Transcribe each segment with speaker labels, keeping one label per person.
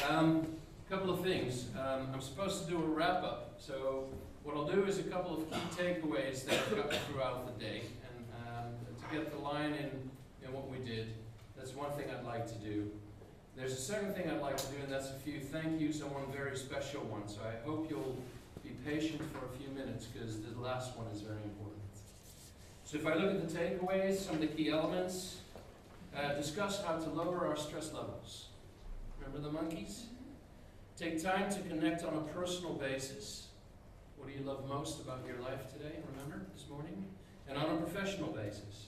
Speaker 1: A couple of things. I'm supposed to do a wrap-up, so what I'll do is a couple of key takeaways that I've got throughout the day, and to get the line in what we did. That's one thing I'd like to do. There's a second thing I'd like to do, and that's a few thank yous and one very special one. So I hope you'll be patient for a few minutes, because the last one is very important. So if I look at the takeaways, some of the key elements, discuss how to lower our stress levels. Remember the monkeys? Take time to connect on a personal basis. What do you love most about your life today? Remember this morning? And on a professional basis.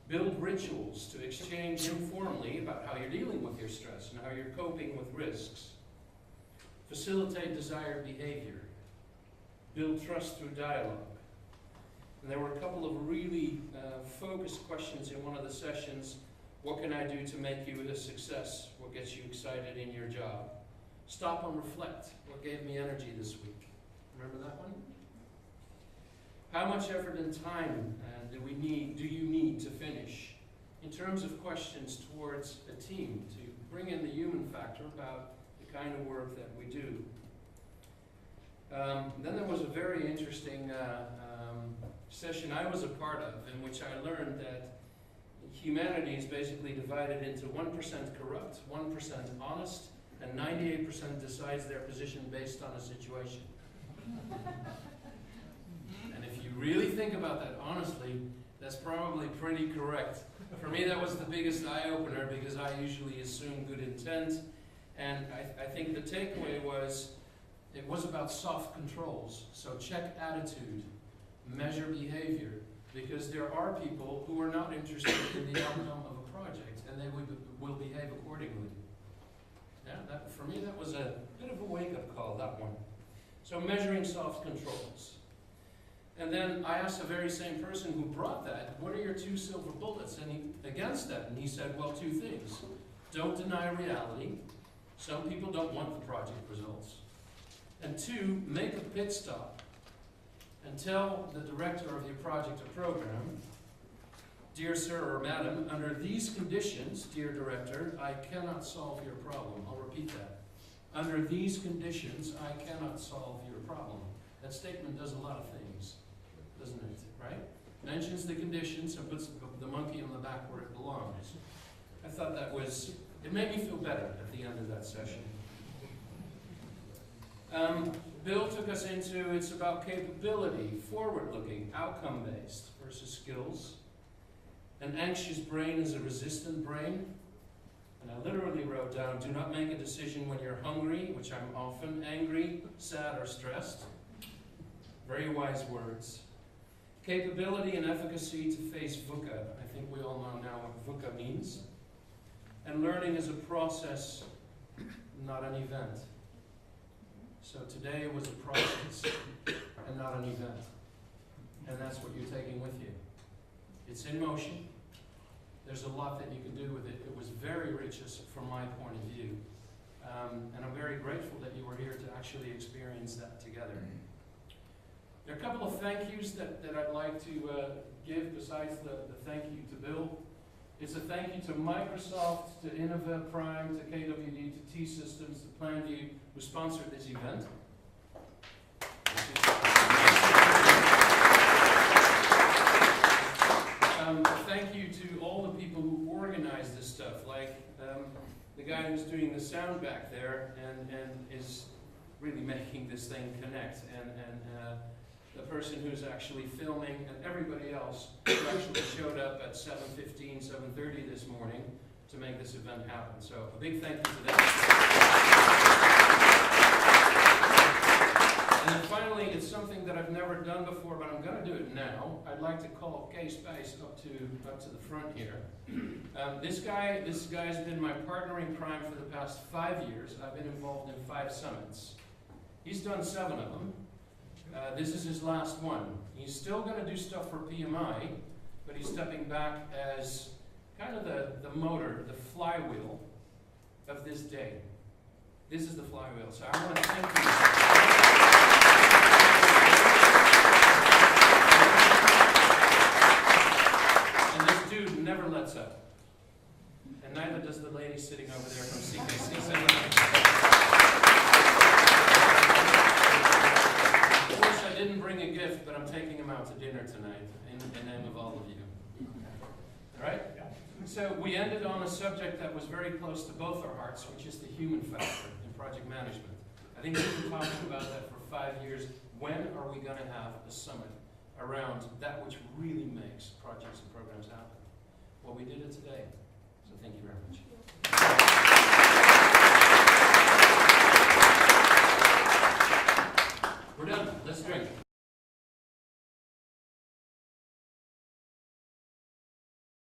Speaker 1: Build rituals to exchange informally about how you're dealing with your stress and how you're coping with risks. Facilitate desired behavior. Build trust through dialogue. And there were a couple of really focused questions in one of the sessions. What can I do to make you a success? What gets you excited in your job? Stop and reflect. What gave me energy this week? Remember that one? How much effort and time do you need to finish? In terms of questions towards a team, to bring in the human factor about the kind of work that we do. Then there was a very interesting session I was a part of, in which I learned that humanity is basically divided into 1% corrupt, 1% honest, and 98% decides their position based on a situation. And if you really think about that honestly, that's probably pretty correct. For me, that was the biggest eye-opener, because I usually assume good intent. And I think the takeaway was, it was about soft controls. So check attitude, measure behavior, because there are people who are not interested in the outcome of a project, and they will behave accordingly. Yeah, for me, that was a bit of a wake-up call, that one. So measuring soft controls. And then I asked the very same person who brought that, what are your 2 silver bullets against that? And he said, well, 2 things. Don't deny reality. Some people don't want the project results. And 2, make a pit stop and tell the director of your project or program, dear sir or madam, under these conditions, dear director, I cannot solve your problem. I'll repeat that. Under these conditions, I cannot solve your problem. That statement does a lot of things, doesn't it? Right? Mentions the conditions and puts the monkey on the back where it belongs. I thought that was, it made me feel better at the end of that session. Bill took us into, it's about capability, forward-looking, outcome-based versus skills. An anxious brain is a resistant brain. And I literally wrote down, do not make a decision when you're hungry, which I'm often, angry, sad, or stressed. Very wise words. Capability and efficacy to face VUCA. I think we all know now what VUCA means. And learning is a process, not an event. So today it was a process and not an event. And that's what you're taking with you. It's in motion. There's a lot that you can do with it. It was very rich from my point of view. And I'm very grateful that you were here to actually experience that together. There are a couple of thank yous that I'd like to give besides the thank you to Bill. It's a thank you to Microsoft, to Innova Prime, to KWD, to T-Systems, to PlanView, who sponsored this event. Thank you to all the people who organize this stuff, like the guy who's doing the sound back there and is really making this thing connect, and the person who's actually filming, and everybody else who actually showed up at 7:15, 7:30 this morning to make this event happen. So a big thank you to them. And then finally, it's something that I've never done before, but I'm going to do it now. I'd like to call Cees Pijs up to the front here. This guy's been my partner in crime for the past 5 years. I've been involved in 5 summits. He's done 7 of them. This is his last one. He's still going to do stuff for PMI, but he's stepping back as kind of the motor, the flywheel of this day. This is the flywheel. So I want to thank you. And this dude never lets up. And neither does the lady sitting over there from CKC. Of course, I didn't bring a gift, but I'm taking him out to dinner tonight in the name of all of you. All right? So we ended on a subject that was very close to both our hearts, which is the human factor in project management. I think we've been talking about that for 5 years. When are we going to have a summit around that which really makes projects and programs happen? Well, we did it today, so thank you very much.